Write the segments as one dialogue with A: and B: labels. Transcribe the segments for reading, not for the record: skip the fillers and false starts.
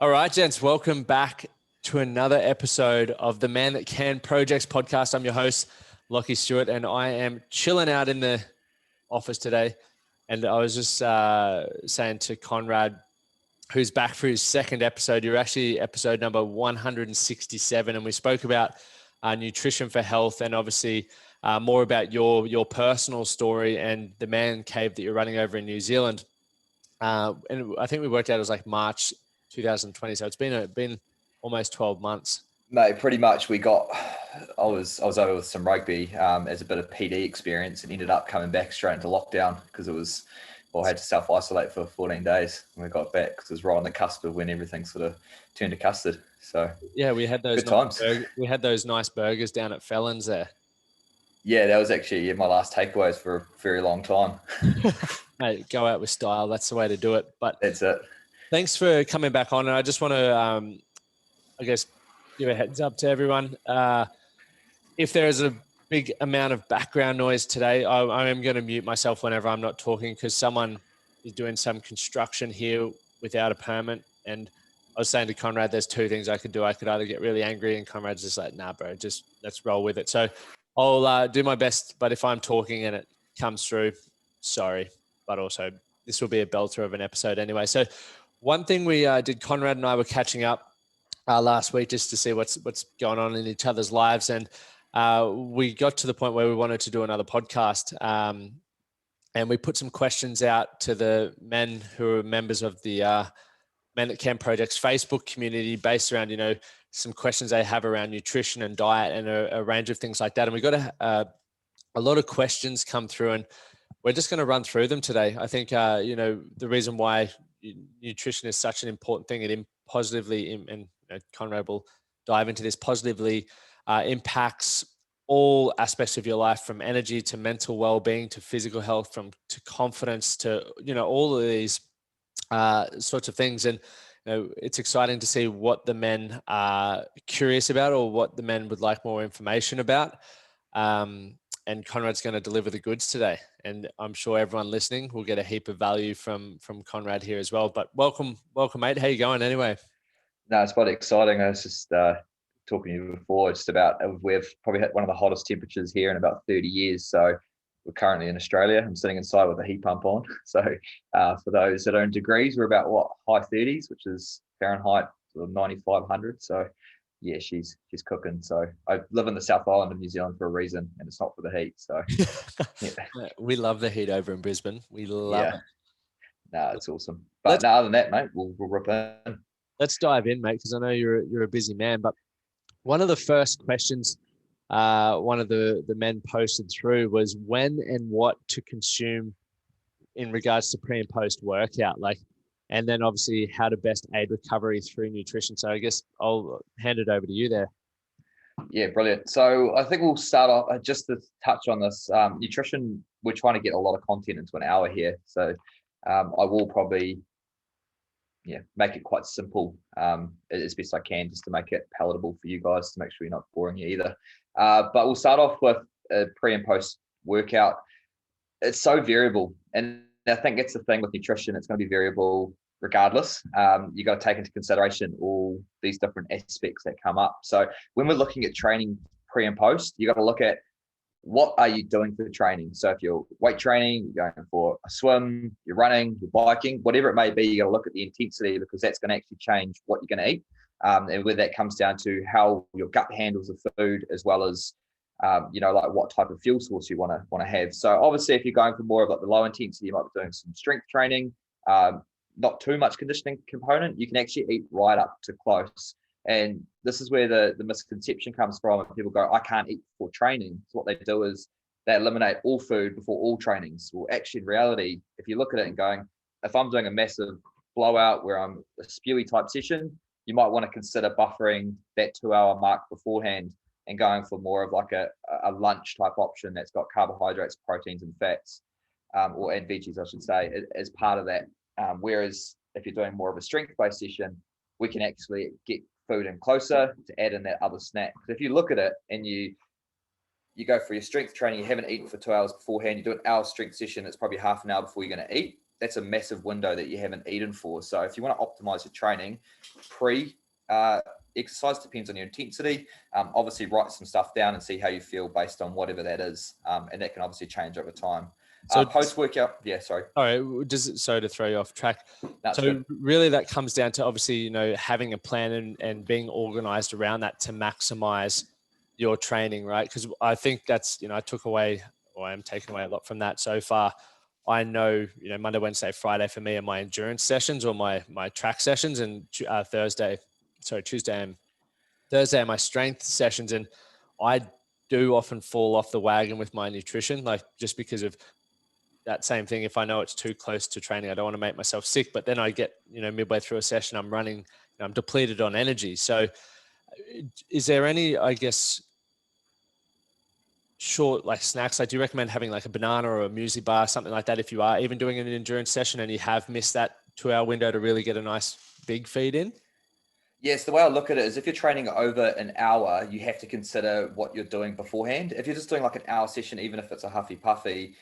A: All right, gents, welcome back to another episode of the Man That Can Projects podcast. I'm your host, Lockie Stewart, and I am chilling out in the office today. And I was just saying to Conrad, who's back for his second episode, you're actually episode number 167, and we spoke about nutrition for health and obviously more about your personal story and the man cave that you're running over in New Zealand. And I think we worked out it was like March 2020, so it's been almost 12 months.
B: Mate, pretty much. I was over with some rugby as a bit of PD experience, and ended up coming back straight into lockdown because I had to self-isolate for 14 days when we got back because it was right on the cusp of when everything sort of turned to custard. So
A: yeah, we had those
B: good times.
A: We had those nice burgers down at Felons there.
B: Yeah, that was actually my last takeaways for a very long time.
A: Hey, go out with style. That's the way to do it. But
B: that's it.
A: Thanks for coming back on. And I just want to, I guess, give a heads up to everyone. If there is a big amount of background noise today, I am going to mute myself whenever I'm not talking because someone is doing some construction here without a permit. And I was saying to Conrad, there's two things I could do. I could either get really angry, and Conrad's just like, nah, bro, just let's roll with it. So I'll do my best. But if I'm talking and it comes through, sorry. But also, this will be a belter of an episode anyway. So one thing we did, Conrad and I were catching up last week just to see what's going on in each other's lives. And we got to the point where we wanted to do another podcast. And we put some questions out to the men who are members of the Men That Can Projects Facebook community based around, some questions they have around nutrition and diet and a range of things like that. And we got a lot of questions come through, and we're just going to run through them today. I think, the reason why nutrition is such an important thing, it positively, and Conrad will dive into this, positively impacts all aspects of your life, from energy to mental well-being to physical health, to confidence to, all of these sorts of things. And it's exciting to see what the men are curious about or what the men would like more information about. And Conrad's going to deliver the goods today. And I'm sure everyone listening will get a heap of value from Conrad here as well. But welcome, mate. How you going anyway?
B: No, it's quite exciting. I was just talking to you before, just about we've probably hit one of the hottest temperatures here in about 30 years. So we're currently in Australia. I'm sitting inside with a heat pump on. So for those that are in degrees, we're about high 30s, which is Fahrenheit, sort of 9,500. So yeah, she's cooking. So I live in the South Island of New Zealand for a reason, and it's not for the heat. So
A: yeah. We love the heat over in Brisbane. We love it.
B: No, it's awesome. But other than that, mate, we'll rip in.
A: Let's dive in, mate, because I know you're a busy man. But one of the first questions one of the men posted through was when and what to consume in regards to pre and post workout. And then obviously how to best aid recovery through nutrition. So I guess I'll hand it over to you there.
B: Yeah, brilliant. So I think we'll start off just to touch on this nutrition. We're trying to get a lot of content into an hour here. So I will probably make it quite simple as best I can, just to make it palatable for you guys, to make sure you're not boring you either. But we'll start off with a pre and post workout. It's so variable. And I think that's the thing with nutrition. It's going to be variable regardless. You got to take into consideration all these different aspects that come up. So when we're looking at training pre and post, you got to look at what are you doing for training. So if you're weight training, you're going for a swim, you're running, you're biking, whatever it may be, you got to look at the intensity, because that's going to actually change what you're going to eat. And where that comes down to how your gut handles the food, as well as like what type of fuel source you want to have. So obviously, if you're going for more of like the low intensity, you might be doing some strength training, not too much conditioning component. You can actually eat right up to close. And this is where the misconception comes from. People go, I can't eat before training. So what they do is they eliminate all food before all trainings. Well, actually, in reality, if you look at it and going, if I'm doing a massive blowout where I'm a spewy type session, you might want to consider buffering that 2-hour mark beforehand and going for more of like a lunch type option that's got carbohydrates, proteins, and fats, and veggies, I should say, as part of that. Whereas if you're doing more of a strength-based session, we can actually get food in closer to add in that other snack. So if you look at it and you go for your strength training, you haven't eaten for 2 hours beforehand, you do an hour strength session, it's probably half an hour before you're going to eat. that's a massive window that you haven't eaten for. So if you want to optimize your training, exercise depends on your intensity. Obviously write some stuff down and see how you feel based on whatever that is. And that can obviously change over time.
A: So
B: post-workout, yeah, sorry.
A: All right, sorry to throw you off track.
B: That's
A: so
B: good.
A: really that comes down to obviously, you know, having a plan and being organized around that to maximize your training, right? Because I think that's, you know, I am taking away a lot from that so far. I know, you know, Monday, Wednesday, Friday for me are my endurance sessions or my track sessions, and Tuesday and Thursday are my strength sessions. And I do often fall off the wagon with my nutrition, like just because of that same thing. If I know it's too close to training, I don't want to make myself sick, but then I get, you know, midway through a session, I'm running, I'm depleted on energy. So is there any, I guess, short like snacks? I do recommend having like a banana or a muesli bar, something like that, if you are even doing an endurance session and you have missed that 2-hour window to really get a nice big feed in?
B: Yes, the way I look at it is if you're training over an hour, you have to consider what you're doing beforehand. If you're just doing like an hour session, even if it's a huffy puffy,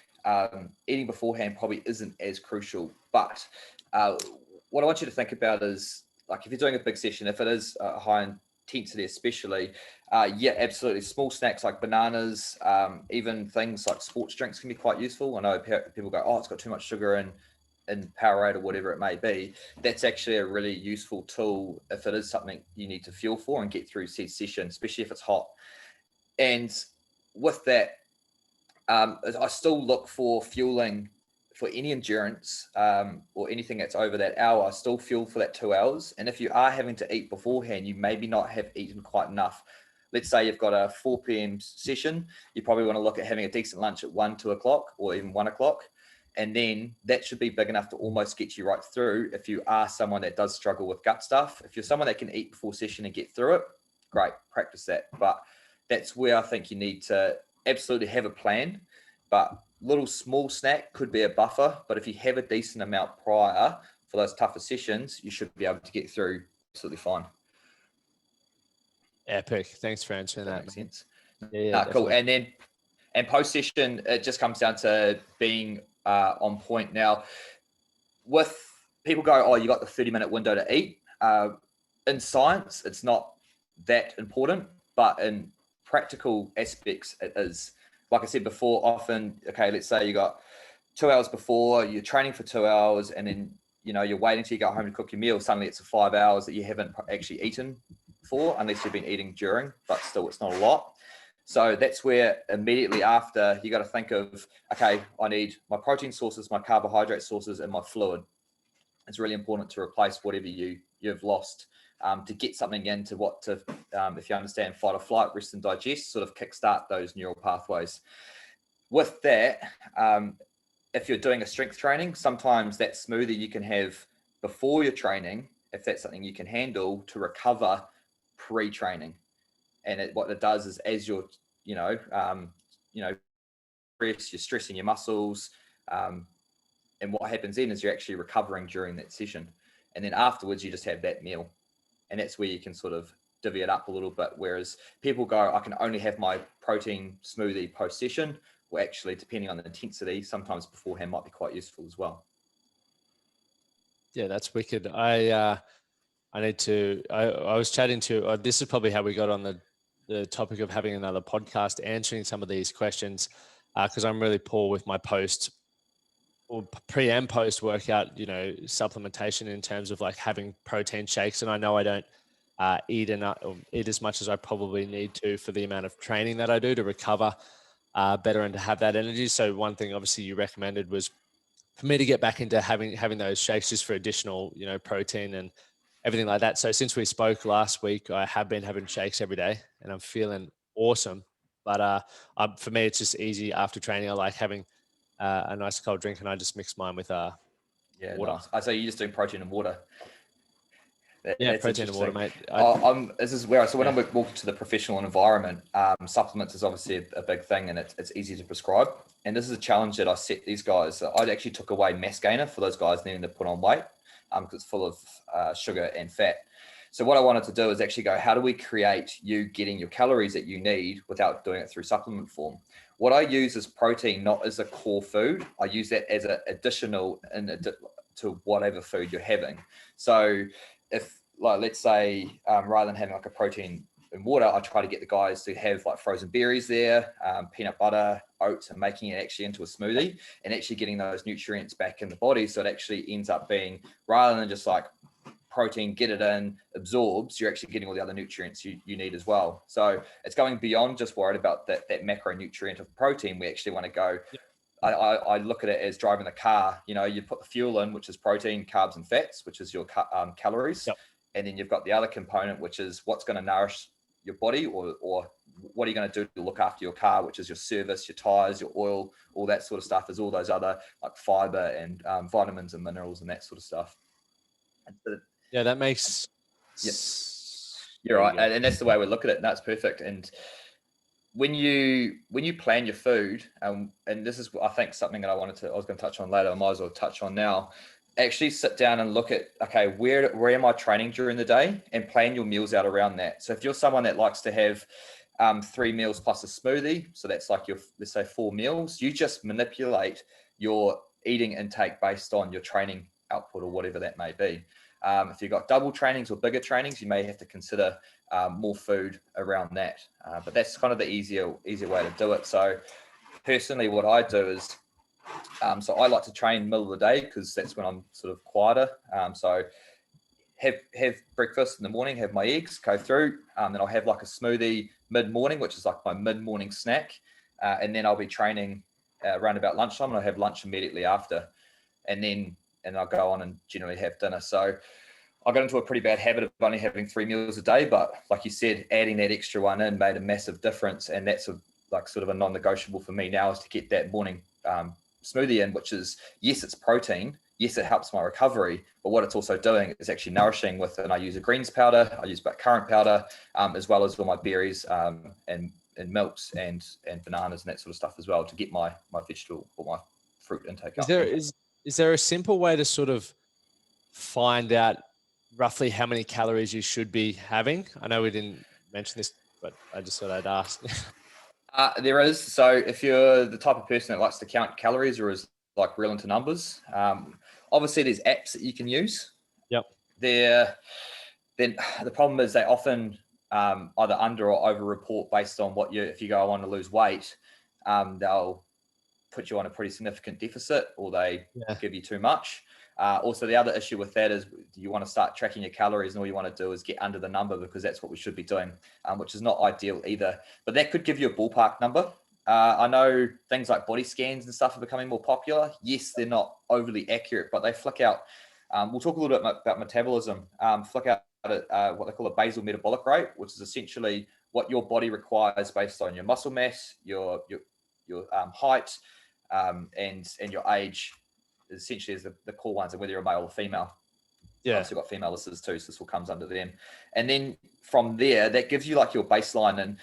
B: eating beforehand probably isn't as crucial. But what I want you to think about is, like, if you're doing a big session, if it is a high intensity especially, yeah, absolutely. Small snacks like bananas, even things like sports drinks can be quite useful. I know people go, oh, it's got too much sugar in Powerade or whatever it may be. That's actually a really useful tool if it is something you need to fuel for and get through said session, especially if it's hot. And with that, I still look for fueling for any endurance or anything that's over that hour. I still fuel for that 2 hours. And if you are having to eat beforehand, you maybe not have eaten quite enough. Let's say you've got a 4 p.m. session. You probably want to look at having a decent lunch at 1, 2 o'clock, or even 1 o'clock. And then that should be big enough to almost get you right through if you are someone that does struggle with gut stuff. If you're someone that can eat before session and get through it, great, practice that. But that's where I think you need to absolutely have a plan. But little small snack could be a buffer. But if you have a decent amount prior for those tougher sessions, you should be able to get through absolutely fine.
A: Epic. Thanks for answering that.
B: Makes sense.
A: Yeah,
B: cool. And post session, it just comes down to being on point. Now, with people go, oh, you got the 30-minute window to eat. In science, it's not that important, but in practical aspects, it is. Like I said before, often, okay, let's say you got 2 hours before, you're training for 2 hours, and then, you know, you're waiting till you go home to cook your meal. Suddenly it's 5 hours that you haven't actually eaten for, unless you've been eating during, but still it's not a lot. So that's where immediately after you got to think of, okay, I need my protein sources, my carbohydrate sources, and my fluid. It's really important to replace whatever you've lost to get something into if you understand fight or flight, rest and digest, sort of kickstart those neural pathways. With that, if you're doing a strength training, sometimes that smoothie you can have before your training, if that's something you can handle, to recover pre-training. And what it does is, as you're, you're stressing your muscles, and what happens then is you're actually recovering during that session. And then afterwards, you just have that meal. And that's where you can sort of divvy it up a little bit. Whereas people go, I can only have my protein smoothie post-session. Well, actually, depending on the intensity, sometimes beforehand might be quite useful as well.
A: Yeah, that's wicked. I was chatting to, this is probably how we got on the topic of having another podcast, answering some of these questions, because I'm really poor with my pre and post workout, you know, supplementation in terms of like having protein shakes. And I know I don't eat as much as I probably need to for the amount of training that I do to recover better and to have that energy. So one thing obviously you recommended was for me to get back into having those shakes just for additional, you know, protein and everything like that. So since we spoke last week, I have been having shakes every day and I'm feeling awesome. But for me, it's just easy after training. I like having a nice cold drink, and I just mix mine with water.
B: Nice. I say you're just doing protein and water.
A: That's protein and water, mate.
B: This is where when I'm walking to the professional environment, supplements is obviously a big thing, and it's easy to prescribe. And this is a challenge that I set these guys. I actually took away mass gainer for those guys needing to put on weight because it's full of sugar and fat. So what I wanted to do is actually go, how do we create you getting your calories that you need without doing it through supplement form? What I use is protein, not as a core food. I use that as an additional to whatever food you're having. So if, like, let's say, rather than having like a protein in water, I try to get the guys to have like frozen berries there, peanut butter, oats, and making it actually into a smoothie and actually getting those nutrients back in the body. So it actually ends up being, rather than just like protein, get it in, absorbs, you're actually getting all the other nutrients you need as well. So it's going beyond just worried about that macronutrient of protein. We actually want to go, I look at it as driving the car. You know, you put the fuel in, which is protein, carbs, and fats, which is your calories.
A: Yep.
B: And then you've got the other component, which is what's going to nourish your body, or what are you going to do to look after your car, which is your service, your tires, your oil, all that sort of stuff, is all those other like fiber and vitamins and minerals and that sort of stuff.
A: Yeah, that makes.
B: Yeah, you're right, and that's the way we look at it, and that's perfect. And when you plan your food, and this is, I think, something that I was going to touch on later, I might as well touch on now. Actually sit down and look at, okay, where am I training during the day, and plan your meals out around that. So if you're someone that likes to have 3 meals plus a smoothie, so that's like your, let's say, 4 meals, you just manipulate your eating intake based on your training output or whatever that may be. If you've got double trainings or bigger trainings, you may have to consider more food around that. But that's kind of the easier way to do it. So personally, what I do is, so I like to train middle of the day because that's when I'm sort of quieter. So have breakfast in the morning, have my eggs, go through, then I'll have like a smoothie mid-morning, which is like my mid-morning snack. And then I'll be training around about lunchtime, and I'll have lunch immediately after. And I'll go on and generally have dinner. So I got into a pretty bad habit of only having 3 meals a day, but like you said, adding that extra one in made a massive difference. And that's sort of a non-negotiable for me now, is to get that morning smoothie in, which is, yes, it's protein. Yes, it helps my recovery, but what it's also doing is actually nourishing with, and I use a greens powder, I use blackcurrant powder, as well as all my berries and milks and bananas and that sort of stuff as well, to get my vegetable or my fruit intake up.
A: Is there a simple way to sort of find out roughly how many calories you should be having? I know we didn't mention this, but I just thought I'd ask.
B: There is. So if you're the type of person that likes to count calories or is like real into numbers, obviously there's apps that you can use.
A: Yep.
B: Then the problem is they often either under or over report based on if you go, I want to lose weight, they'll put you on a pretty significant deficit, or they give you too much. Also, the other issue with that is you want to start tracking your calories, and all you want to do is get under the number, because that's what we should be doing, which is not ideal either. But that could give you a ballpark number. I know things like body scans and stuff are becoming more popular. Yes, they're not overly accurate, but they flick out. We'll talk a little bit about metabolism. Flick out what they call a basal metabolic rate, which is essentially what your body requires based on your muscle mass, your height, and your age. Essentially is the core ones, and whether you're a male or female.
A: Yeah.
B: Also got female listeners too, so this all comes under them. And then from there, that gives you like your baseline. And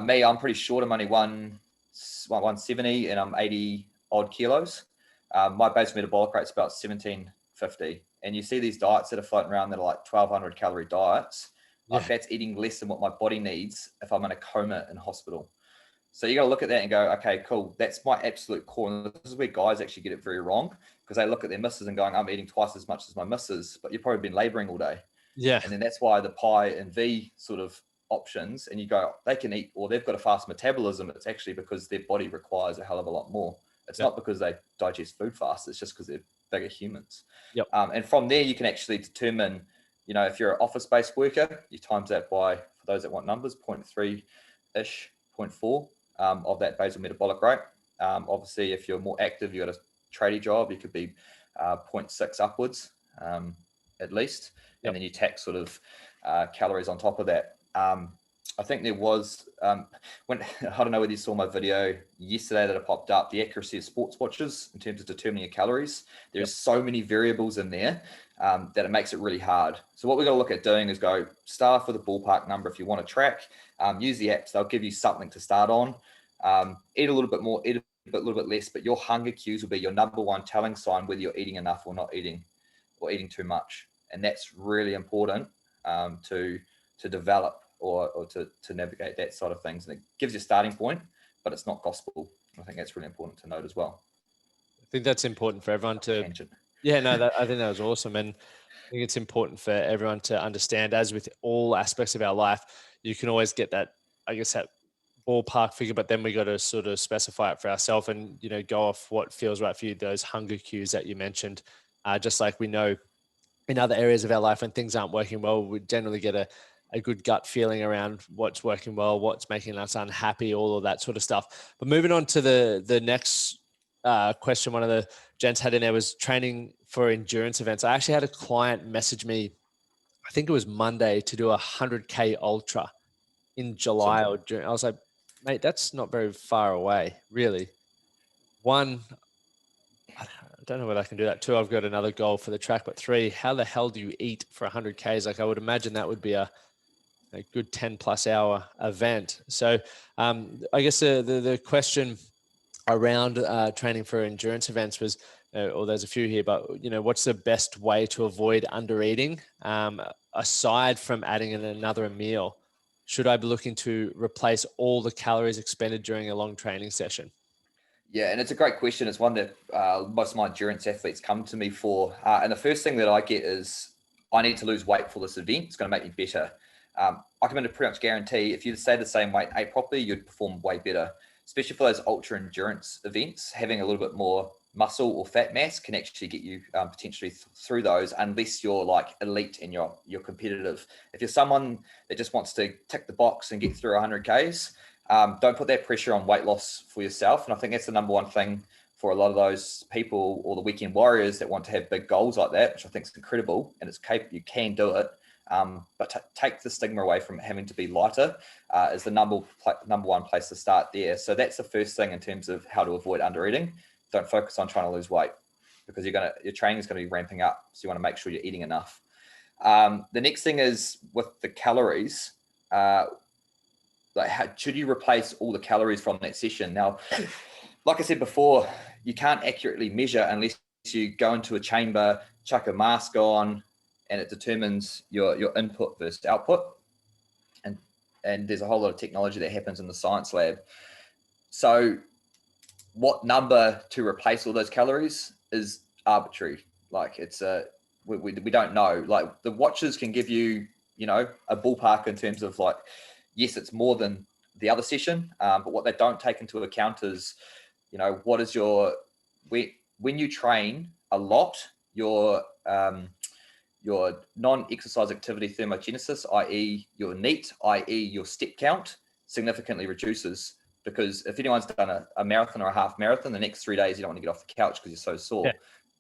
B: me, I'm pretty short. I'm only 170 and I'm 80 odd kilos. My basal metabolic rate's about 1750. And you see these diets that are floating around that are like 1200 calorie diets. Like that's eating less than what my body needs if I'm in a coma in hospital. So you got to look at that and go, okay, cool. That's my absolute core. And this is where guys actually get it very wrong, because they look at their missus and going, I'm eating twice as much as my missus, but you've probably been laboring all day.
A: Yeah.
B: And then that's why the pi and V sort of options, and you go, they can eat, or they've got a fast metabolism. It's actually because their body requires a hell of a lot more. It's not because they digest food fast. It's just because they're bigger humans.
A: Yep.
B: And from there, you can actually determine, if you're an office-based worker, you times that by, for those that want numbers, 0.3-ish, 0.4. Of that basal metabolic rate. Obviously, if you're more active, you've got a tradie job, you could be 0.6 upwards at least. Yep. And then you tax sort of calories on top of that. I think there was, when I don't know whether you saw my video yesterday that I popped up, the accuracy of sports watches in terms of determining your calories. There's so many variables in there that it makes it really hard. So what we're going to look at doing is go start with a ballpark number. If you want to track, use the apps. They'll give you something to start on. Eat a little bit more, eat a little bit less, but your hunger cues will be your number one telling sign whether you're eating enough or not eating, or eating too much. And that's really important. to develop or to navigate that side of things. And it gives you a starting point, but it's not gospel. I think that's really important to note as well.
A: I think that's important for everyone to. Yeah, no, I think that was awesome, and I think it's important for everyone to understand. As with all aspects of our life, you can always get that, I guess, that ballpark figure, but then we got to sort of specify it for ourselves and go off what feels right for you. Those hunger cues that you mentioned, just like we know in other areas of our life when things aren't working well, we generally get a good gut feeling around what's working well, what's making us unhappy, all of that sort of stuff. But moving on to the next question, one of the gents had in there was training for endurance events. I actually had a client message me, I think it was Monday, to do a 100K ultra in July or June. I was like, mate, that's not very far away, really. One, I don't know whether I can do that. Two, I've got another goal for the track. But three, how the hell do you eat for 100 Ks? Like, I would imagine that would be a good 10+ hour event. So I guess the question around training for endurance events was, or there's a few here, but what's the best way to avoid under eating aside from adding in another meal? Should I be looking to replace all the calories expended during a long training session?
B: Yeah, and it's a great question. It's one that most of my endurance athletes come to me for. And the first thing that I get is, I need to lose weight for this event. It's going to make me better. I can pretty much guarantee if you stay the same weight, ate properly, you'd perform way better, especially for those ultra endurance events. Having a little bit more muscle or fat mass can actually get you potentially through those, unless you're like elite and you're competitive. If you're someone that just wants to tick the box and get through 100 Ks, don't put that pressure on weight loss for yourself. And I think that's the number one thing for a lot of those people, or the weekend warriors that want to have big goals like that, which I think is incredible, and it's capable, you can do it. But take the stigma away from having to be lighter is the number one place to start there. So that's the first thing in terms of how to avoid under eating. Don't focus on trying to lose weight, because your training is going to be ramping up. So you want to make sure you're eating enough. The next thing is with the calories. Should you replace all the calories from that session? Now, like I said before, you can't accurately measure unless you go into a chamber, chuck a mask on, and it determines your input versus output. And there's a whole lot of technology that happens in the science lab. So what number to replace all those calories is arbitrary. Like we don't know. Like the watches can give you, a ballpark in terms of like, yes, it's more than the other session. But what they don't take into account is, what is when you train a lot, your non-exercise activity thermogenesis, i.e. your NEAT, i.e. your step count, significantly reduces. Because if anyone's done a marathon or a half marathon, the next 3 days you don't want to get off the couch because you're so sore. Yeah.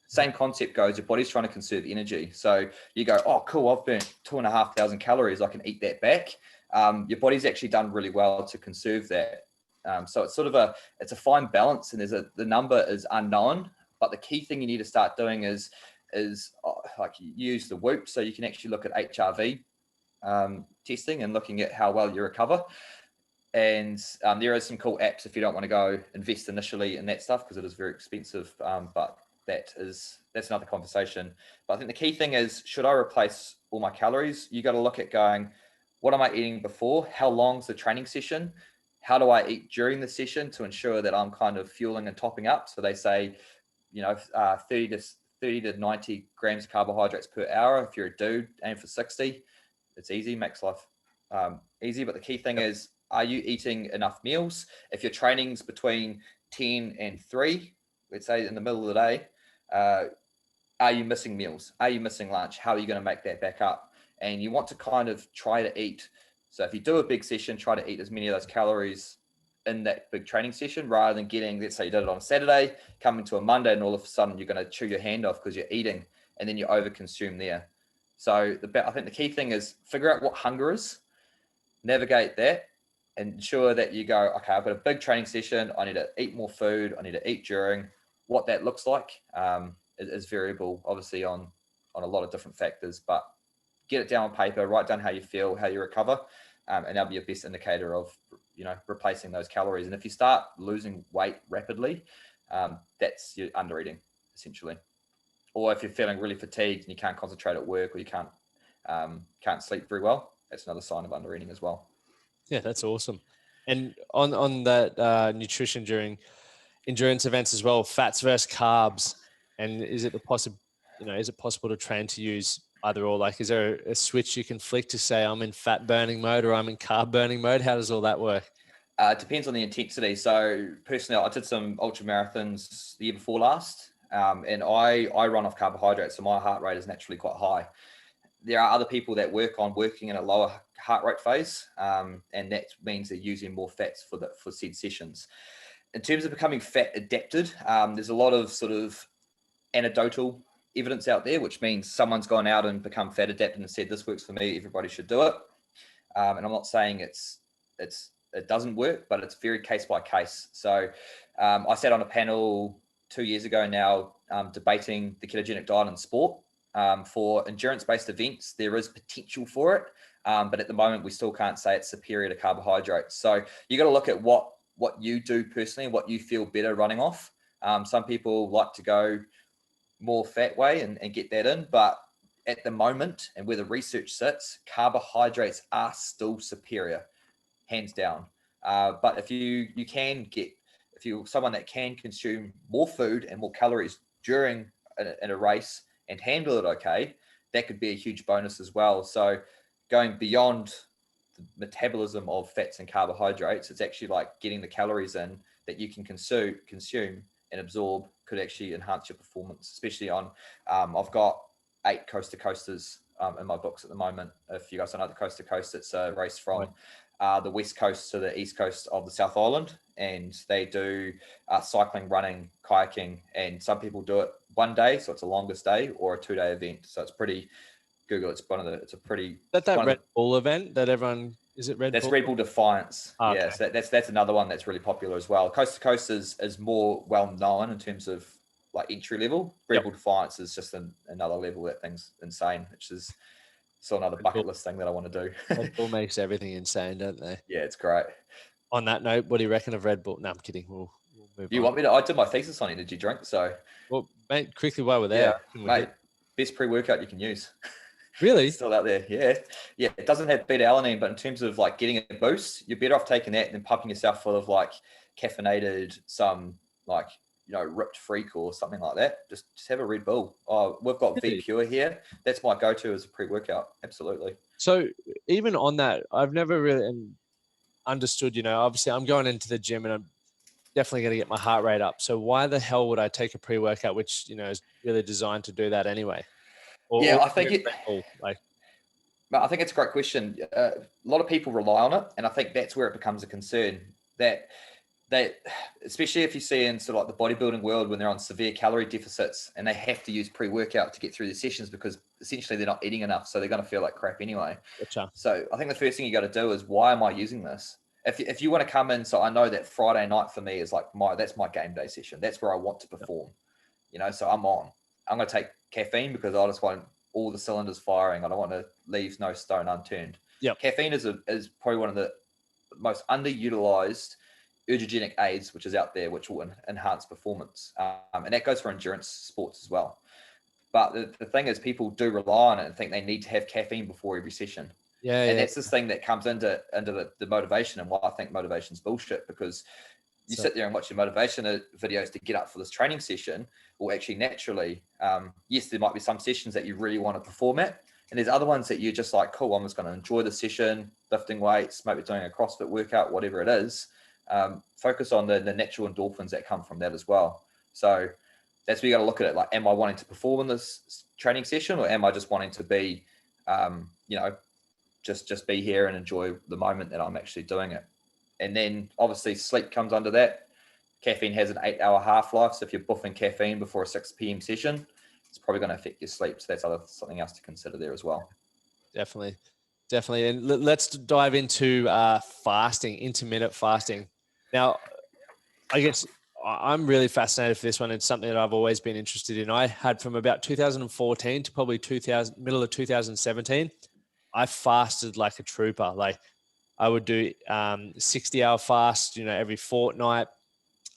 B: Same concept goes, your body's trying to conserve energy. So you go, oh, cool, I've burnt 2,500 calories, I can eat that back. Your body's actually done really well to conserve that. So it's sort of it's a fine balance, and the number is unknown. But the key thing you need to start doing is like you use the Whoop, so you can actually look at HRV testing and looking at how well you recover. And there are some cool apps if you don't want to go invest initially in that stuff, because it is very expensive. But that's another conversation. But I think the key thing is, should I replace all my calories? You got to look at going, what am I eating before? How long's the training session? How do I eat during the session to ensure that I'm kind of fueling and topping up? So they say, 30 to 90 grams of carbohydrates per hour. If you're a dude, aim for 60. It's easy, makes life easy. But the key thing is, are you eating enough meals? If your training's between 10 and 3, let's say in the middle of the day, are you missing meals? Are you missing lunch? How are you going to make that back up? And you want to kind of try to eat. So if you do a big session, try to eat as many of those calories in that big training session, rather than getting, let's say you did it on a Saturday, coming to a Monday, and all of a sudden you're going to chew your hand off because you're eating, and then you overconsume there. So I think the key thing is figure out what hunger is, navigate that, and ensure that you go, okay, I've got a big training session. I need to eat more food. I need to eat during. What that looks like is variable, obviously, on a lot of different factors, but get it down on paper, write down how you feel, how you recover, and that'll be your best indicator of, replacing those calories. And if you start losing weight rapidly, that's your under eating, essentially. Or if you're feeling really fatigued and you can't concentrate at work, or you can't can't sleep very well. That's another sign of under eating as well.
A: Yeah, that's awesome. And on that nutrition during endurance events as well, fats versus carbs, and is it possible to train to use either or? Like, is there a switch you can flick to say I'm in fat burning mode or I'm in carb burning mode? How does all that work?
B: It depends on the intensity. So personally, I did some ultra marathons the year before last, and I run off carbohydrates, so my heart rate is naturally quite high. There are other people that working in a lower heart rate phase, and that means they're using more fats for said sessions. In terms of becoming fat adapted, there's a lot of sort of anecdotal evidence out there, which means someone's gone out and become fat adapted and said, this works for me, everybody should do it. And I'm not saying it doesn't work, but it's very case by case. So I sat on a panel 2 years ago now, debating the ketogenic diet in sport. For endurance-based events, there is potential for it, but at the moment we still can't say it's superior to carbohydrates. So you got to look at what you do personally, what you feel better running off. Some people like to go more fat way and get that in, but at the moment and where the research sits, carbohydrates are still superior, hands down. But if you're someone that can consume more food and more calories during in a race and handle it okay, that could be a huge bonus as well. So going beyond the metabolism of fats and carbohydrates, it's actually like getting the calories in that you can consume and absorb could actually enhance your performance, especially on, I've got 8 coast to coasters in my books at the moment. If you guys don't know the coast to coast, it's a race from the west coast to the east coast of the South Island, and they do cycling, running, kayaking, and some people do it one day, so it's a longest day, or a 2-day event. So it's pretty Google. It's a pretty.
A: That Red Bull event that everyone is it Red
B: That's
A: Bull?
B: Red Bull Defiance.
A: Oh,
B: yeah,
A: okay.
B: so that's another one that's really popular as well. Coast to Coast is more well known in terms of like entry level. Red Bull Defiance is just another level. That thing's insane, which is still another bucket list thing that I want to do.
A: Red Bull makes everything insane, don't they?
B: Yeah, it's great.
A: On that note, what do you reckon of Red Bull? No, I'm kidding. We'll move
B: you
A: on.
B: Want me to? I did my thesis on energy drink, so.
A: Well, mate, quickly while we're there,
B: mate, best pre-workout you can use.
A: Really?
B: It's still out there. Yeah. It doesn't have beta-alanine, but in terms of like getting a boost, you're better off taking that than pumping yourself full of like caffeinated, some like, ripped freak or something like that. Just have a Red Bull. Oh, we've got V Pure here. That's my go-to as a pre-workout. Absolutely.
A: So even on that, I've never really understood, obviously I'm going into the gym and I'm definitely going to get my heart rate up. So why the hell would I take a pre-workout, which, is really designed to do that anyway?
B: I think I think it's a great question. A lot of people rely on it, and I think that's where it becomes a concern. That especially if you see in sort of like the bodybuilding world when they're on severe calorie deficits and they have to use pre-workout to get through their sessions because essentially they're not eating enough, so they're going to feel like crap anyway.
A: Gotcha.
B: So I think the first thing you got to do is, why am I using this? If you want to come in, so I know that Friday night for me is like that's my game day session. That's where I want to perform. So I'm going to take caffeine because I just want all the cylinders firing. I don't want to leave no stone unturned.
A: Yep.
B: Caffeine is probably one of the most underutilized ergogenic aids which is out there, which will enhance performance. And that goes for endurance sports as well. But the thing is, people do rely on it and think they need to have caffeine before every session. And that's this thing that comes into the motivation, and why I think motivation's bullshit, because you sit there and watch your motivation videos to get up for this training session, or actually naturally, yes, there might be some sessions that you really want to perform at, and there's other ones that you're just like, cool, I'm just going to enjoy the session, lifting weights, maybe doing a CrossFit workout, whatever it is. Focus on the natural endorphins that come from that as well. So that's where you got to look at it. Like, am I wanting to perform in this training session, or am I just wanting to be, just be here and enjoy the moment that I'm actually doing it? And then obviously sleep comes under that. Caffeine has an 8-hour half-life. So if you're buffing caffeine before a 6 p.m. session, it's probably going to affect your sleep. So that's something else to consider there as well.
A: Definitely. And let's dive into fasting, intermittent fasting. Now, I guess I'm really fascinated for this one. It's something that I've always been interested in. I had from about 2014 to probably middle of 2017, I fasted like a trooper. Like, I would do 60-hour fast, every fortnight.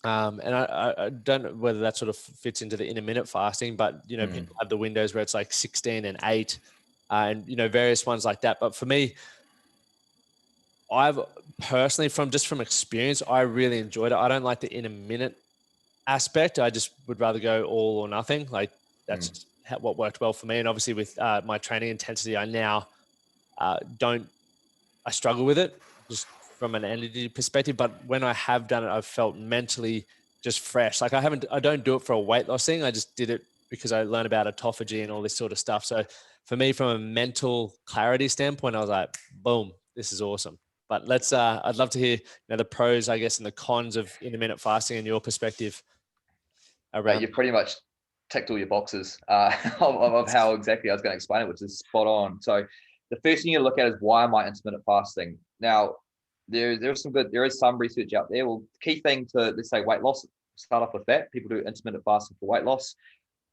A: And I don't know whether that sort of fits into the intermittent fasting, but, people have the windows where it's like 16 and 8. and, various ones like that. But for me, I've personally, from experience, I really enjoyed it. I don't like the intermittent aspect. I just would rather go all or nothing. Like that's what worked well for me. And obviously with my training intensity, I now I struggle with it just from an energy perspective. But when I have done it, I've felt mentally just fresh. Like I don't do it for a weight loss thing. I just did it because I learned about autophagy and all this sort of stuff. So for me, from a mental clarity standpoint, I was like, boom, this is awesome. But I'd love to hear the pros, I guess, and the cons of intermittent fasting and your perspective around.
B: You've pretty much ticked all your boxes of how exactly I was going to explain it, which is spot on. So the first thing you look at is, why am I intermittent fasting? Now, there is some research out there. Well, the key thing to, let's say, weight loss, start off with that. People do intermittent fasting for weight loss.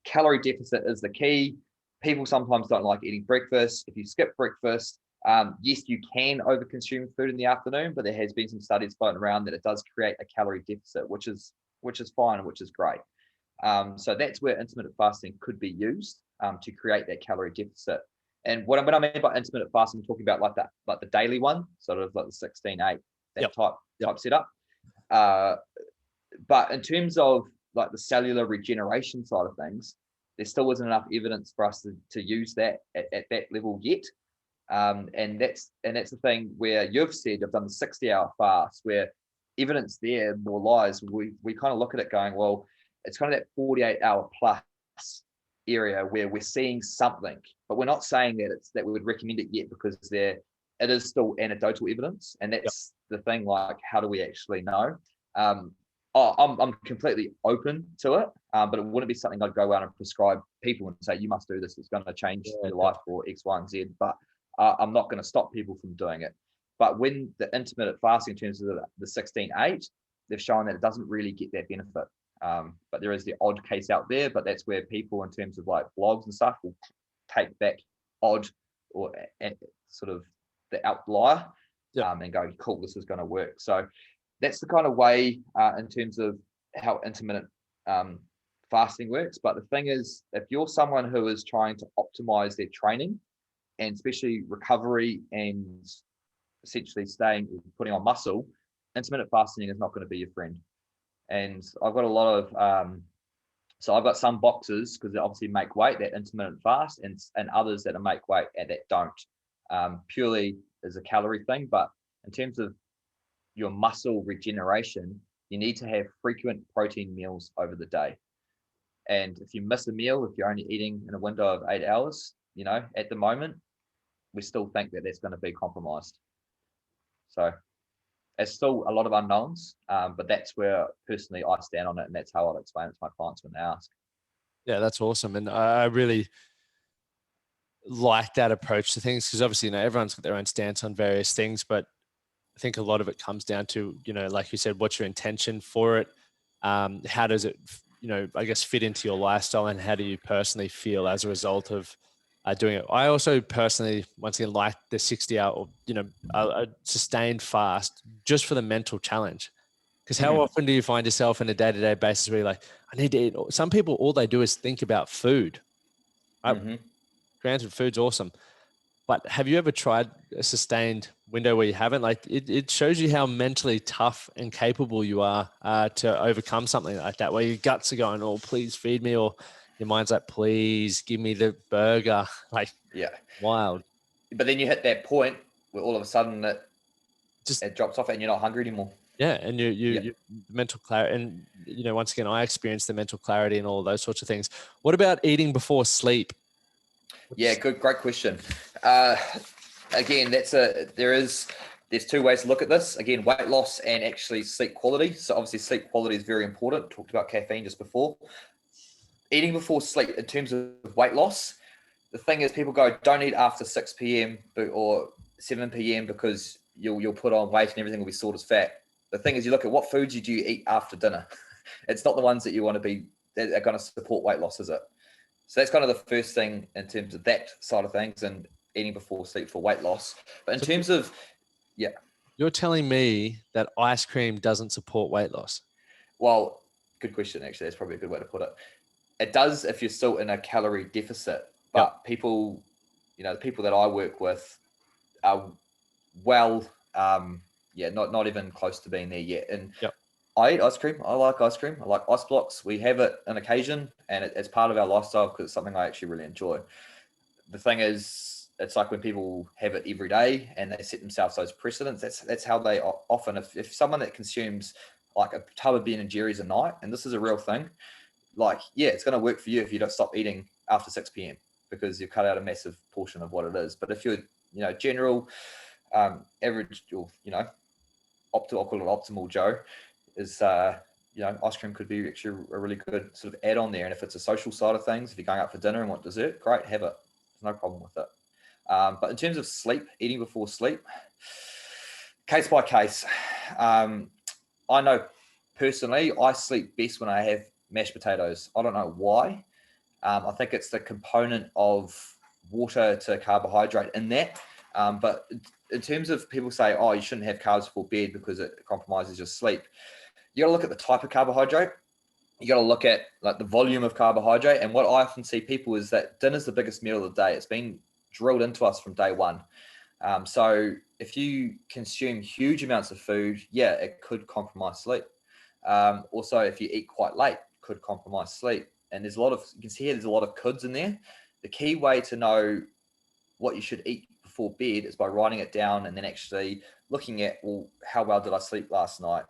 B: Calorie deficit is the key. People sometimes don't like eating breakfast. If you skip breakfast, yes, you can overconsume food in the afternoon, but there has been some studies floating around that it does create a calorie deficit, which is fine, which is great. So that's where intermittent fasting could be used to create that calorie deficit. And what I mean by intermittent fasting, I'm talking about like the daily one, sort of like the 16-8, that type setup. But in terms of like the cellular regeneration side of things, there still isn't enough evidence for us to use that at that level yet. And that's the thing where you've said you've done the 60-hour fast, where evidence there more lies. We kind of look at it going, well, it's kind of that 48-hour plus area where we're seeing something, but we're not saying that we would recommend it yet, because it is still anecdotal evidence, and that's the thing. Like, how do we actually know? I'm completely open to it, but it wouldn't be something I'd go out and prescribe people and say, you must do this, it's going to change your life for X, Y, and Z. But I'm not going to stop people from doing it. But when the intermittent fasting, in terms of the 16-8, they've shown that it doesn't really get that benefit. But there is the odd case out there, but that's where people, in terms of like blogs and stuff, will take that odd or sort of the outlier and go, cool, this is going to work. So that's the kind of way in terms of how intermittent fasting works. But the thing is, if you're someone who is trying to optimize their training, and especially recovery, and essentially putting on muscle, intermittent fasting is not going to be your friend. And I've got a lot of, so I've got some boxes, because they obviously make weight, that intermittent fast, and others that make weight and that don't. Purely as a calorie thing, but in terms of your muscle regeneration, you need to have frequent protein meals over the day. And if you miss a meal, if you're only eating in a window of 8 hours, at the moment, we still think that that's going to be compromised. So it's still a lot of unknowns, but that's where personally I stand on it, and that's how I'll explain it to my clients when they ask.
A: Yeah, that's awesome. And I really like that approach to things, because obviously, everyone's got their own stance on various things, but I think a lot of it comes down to, like you said, what's your intention for it? How does it, I guess, fit into your lifestyle, and how do you personally feel as a result of doing it? I also personally, once again, like the 60-hour, or, a sustained fast, just for the mental challenge. Because how often do you find yourself in a day-to-day basis where you're like, I need to eat? Some people, all they do is think about food. Granted, food's awesome. But have you ever tried a sustained window where you haven't? Like, it shows you how mentally tough and capable you are to overcome something like that, where your guts are going, oh, please feed me. Or your mind's like, please give me the burger. Like, wild.
B: But then you hit that point where all of a sudden it drops off and you're not hungry anymore.
A: Yeah. And you mental clarity. And, once again, I experienced the mental clarity and all those sorts of things. What about eating before sleep?
B: Yeah, great question. Again, there's two ways to look at this. Again, weight loss and actually sleep quality. So obviously sleep quality is very important. Talked about caffeine just before. Eating before sleep, in terms of weight loss, the thing is, people go, don't eat after 6 p.m. or 7 p.m. because you'll put on weight and everything will be stored as fat. The thing is, you look at what foods you do eat after dinner. It's not the ones that you want to be that are going to support weight loss, is it? So that's kind of the first thing in terms of that side of things, and eating before sleep for weight loss. But in terms of,
A: you're telling me that ice cream doesn't support weight loss?
B: Well, good question. Actually, that's probably a good way to put it. It does if you're still in a calorie deficit, but people, the people that I work with are well, not even close to being there yet. And
A: Yep.
B: I eat ice cream. I like ice cream. I like ice blocks. We have it on occasion, and it's part of our lifestyle because it's something I actually really enjoy. The thing is, it's like when people have it every day and they set themselves those precedents. That's how they often, if someone that consumes like a tub of Ben and Jerry's a night, and this is a real thing, like, yeah, it's going to work for you if you don't stop eating after 6 p.m. because you've cut out a massive portion of what it is. But if you're, general, average, or, I'll call it optimal Joe, is, ice cream could be actually a really good sort of add on there. And if it's a social side of things, if you're going out for dinner and want dessert, great, have it. There's no problem with it. But in terms of sleep, eating before sleep, case by case. I know personally, I sleep best when I have mashed potatoes. I don't know why. I think it's the component of water to carbohydrate in that. But in terms of people say, oh, you shouldn't have carbs before bed because it compromises your sleep. You got to look at the type of carbohydrate. You got to look at like the volume of carbohydrate. And what I often see people is that dinner's the biggest meal of the day. It's been drilled into us from day one. So if you consume huge amounts of food, yeah, it could compromise sleep. Also, if you eat quite late, could compromise sleep. And there's you can see here, there's a lot of coulds in there. The key way to know what you should eat before bed is by writing it down and then actually looking at, well, how well did I sleep last night?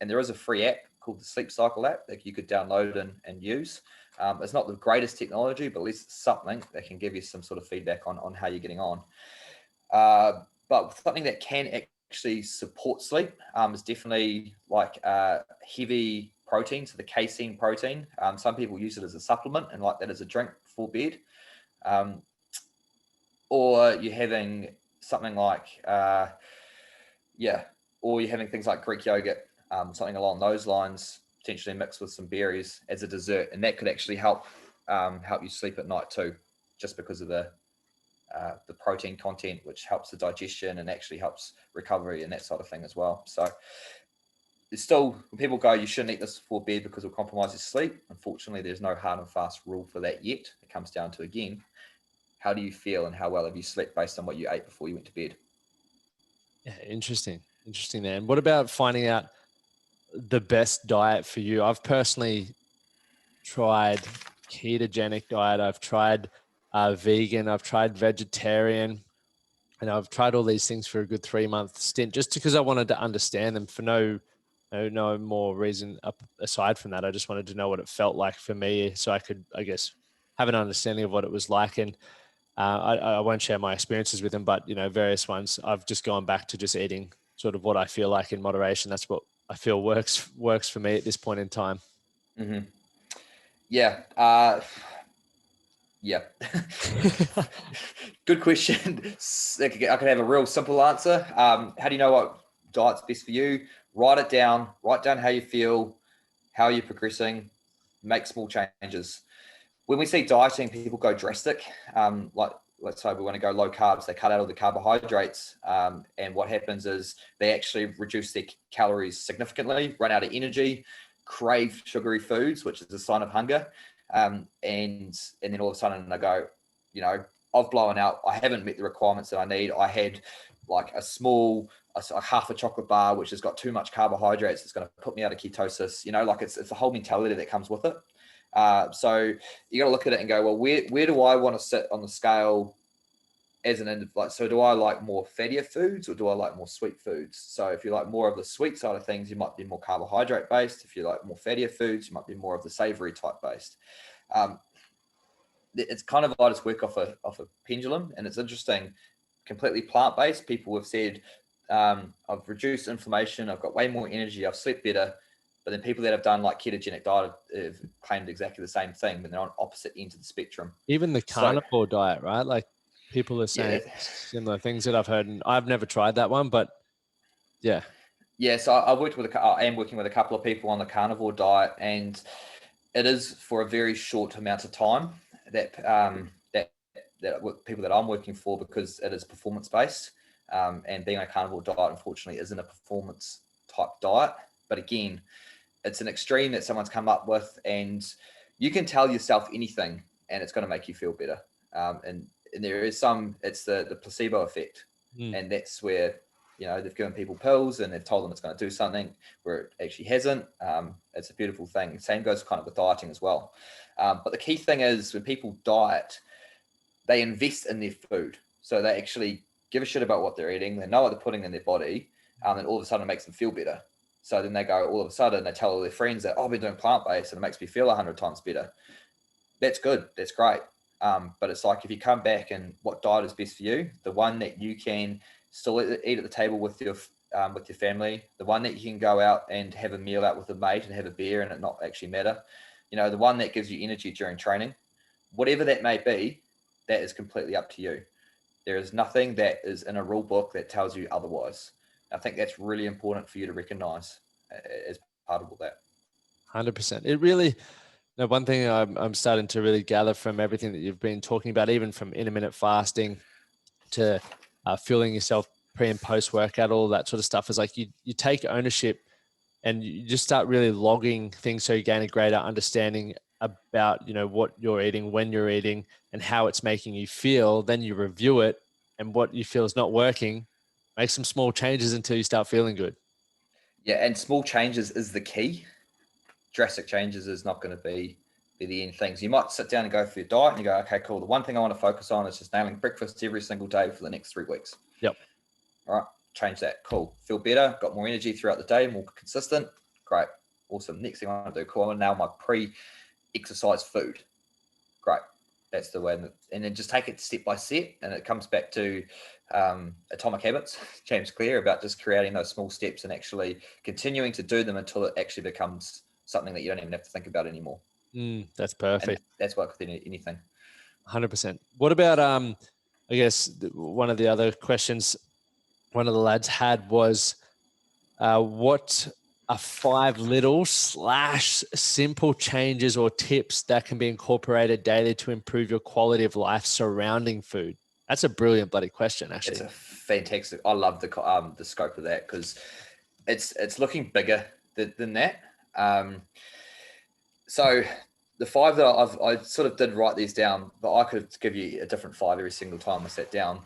B: And there is a free app called the Sleep Cycle app that you could download and use. It's not the greatest technology, but at least it's something that can give you some sort of feedback on how you're getting on. But something that can actually support sleep is definitely like heavy protein, so the casein protein. Some people use it as a supplement and like that as a drink before bed. Or you're having something like, or you're having things like Greek yogurt, something along those lines, potentially mixed with some berries as a dessert. And that could actually help you sleep at night too, just because of the protein content, which helps the digestion and actually helps recovery and that sort of thing as well. So it's still, when people go, you shouldn't eat this before bed because it'll compromise your sleep. Unfortunately, there's no hard and fast rule for that yet. It comes down to, again, how do you feel and how well have you slept based on what you ate before you went to bed?
A: Yeah, interesting there. And what about finding out the best diet for you? I've personally tried ketogenic diet. I've tried vegan. I've tried vegetarian. And I've tried all these things for a good 3-month stint just because I wanted to understand them for no more reason aside from that. I just wanted to know what it felt like for me so I could, I guess, have an understanding of what it was like. And I won't share my experiences with them, but, various ones, I've just gone back to just eating sort of what I feel like in moderation. That's what I feel works for me at this point in time.
B: Mm-hmm. Yeah. Yeah. Good question. I could have a real simple answer. How do you know what diet's best for you? Write it down. Write down how you feel, how you're progressing, make small changes. When we see dieting, people go drastic. Like, let's say we want to go low carbs, they cut out all the carbohydrates. And what happens is they actually reduce their calories significantly, run out of energy, crave sugary foods, which is a sign of hunger. And then all of a sudden they go, I've blown out. I haven't met the requirements that I need. I had like a half a chocolate bar, which has got too much carbohydrates. It's going to put me out of ketosis. Like it's the whole mentality that comes with it. So you got to look at it and go, well, where do I want to sit on the scale as an individual? Like, so do I like more fattier foods or do I like more sweet foods? So if you like more of the sweet side of things, you might be more carbohydrate based. If you like more fattier foods, you might be more of the savory type based. It's kind of, I just work off a pendulum, and it's interesting. Completely plant based, people have said, I've reduced inflammation, I've got way more energy, I've slept better. But then people that have done like ketogenic diet have claimed exactly the same thing, but they're on opposite ends of the spectrum.
A: Even the carnivore diet, right? Like people are saying similar things that I've heard, and I've never tried that one, but yeah.
B: Yeah, so I am working with a couple of people on the carnivore diet, and it is for a very short amount of time that people that I'm working for, because it is performance based, and being a carnivore diet, unfortunately, isn't a performance type diet. But again, it's an extreme that someone's come up with, and you can tell yourself anything and it's going to make you feel better. And there is some, it's the placebo effect. And that's where, they've given people pills and they've told them it's going to do something where it actually hasn't. It's a beautiful thing. Same goes kind of with dieting as well. But the key thing is when people diet, they invest in their food. So they actually give a shit about what they're eating. They know what they're putting in their body. And all of a sudden it makes them feel better. So then they go, all of a sudden they tell all their friends that, oh, I've been doing plant-based and it makes me feel 100 times better. That's good. That's great. But it's like, if you come back and what diet is best for you, the one that you can still eat at the table with your family, the one that you can go out and have a meal out with a mate and have a beer and it not actually matter, the one that gives you energy during training, whatever that may be, that is completely up to you. There is nothing that is in a rule book that tells you otherwise. I think that's really important for you to recognize as part of all that.
A: 100%. It really, one thing I'm starting to really gather from everything that you've been talking about, even from intermittent fasting to fueling yourself pre and post workout, all that sort of stuff, is like you take ownership and you just start really logging things so you gain a greater understanding about, what you're eating, when you're eating, and how it's making you feel. Then you review it, and what you feel is not working, make some small changes until you start feeling good.
B: Yeah, and small changes is the key. Drastic changes is not going to be the end things. You might sit down and go for your diet and you go, okay, cool. The one thing I want to focus on is just nailing breakfast every single day for the next 3 weeks.
A: Yep.
B: All right, change that. Cool. Feel better, got more energy throughout the day, more consistent. Great. Awesome. Next thing I want to do, cool. I want to nail my pre-exercise food. Great. That's the way. And then just take it step by step. And it comes back to Atomic Habits, James Clear, about just creating those small steps and actually continuing to do them until it actually becomes something that you don't even have to think about anymore.
A: That's perfect.
B: And that's what with anything.
A: 100%. What about, I guess one of the other questions one of the lads had was, what are 5 little / simple changes or tips that can be incorporated daily to improve your quality of life surrounding food? That's a brilliant bloody question, actually.
B: It's a fantastic. I love the scope of that, because it's looking bigger than that. So the 5 that I sort of did write these down, but I could give you a different 5 every single time I sat down.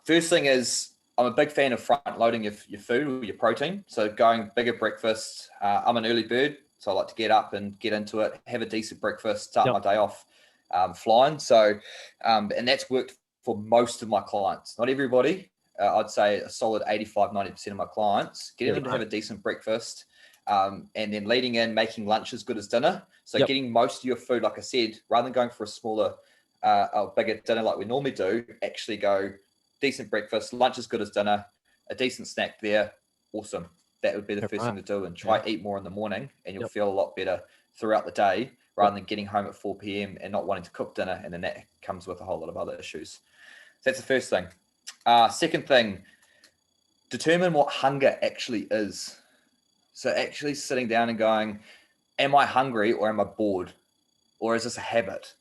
B: First thing is, I'm a big fan of front loading your food or your protein. So going bigger breakfast. I'm an early bird, so I like to get up and get into it, have a decent breakfast, start my day off flying. So, and that's worked for most of my clients. Not everybody. I'd say a solid 85-90% of my clients, getting them to have a decent breakfast, and then leading in, making lunch as good as dinner. So getting most of your food, like I said, rather than going for a smaller, bigger dinner like we normally do, actually go decent breakfast, lunch as good as dinner, a decent snack there. Awesome. That would be the first thing to do, and try eat more in the morning, and you'll feel a lot better throughout the day, rather than getting home at 4 p.m. and not wanting to cook dinner. And then that comes with a whole lot of other issues. So that's the first thing. Second thing, determine what hunger actually is. So actually sitting down and going, am I hungry or am I bored? Or is this a habit?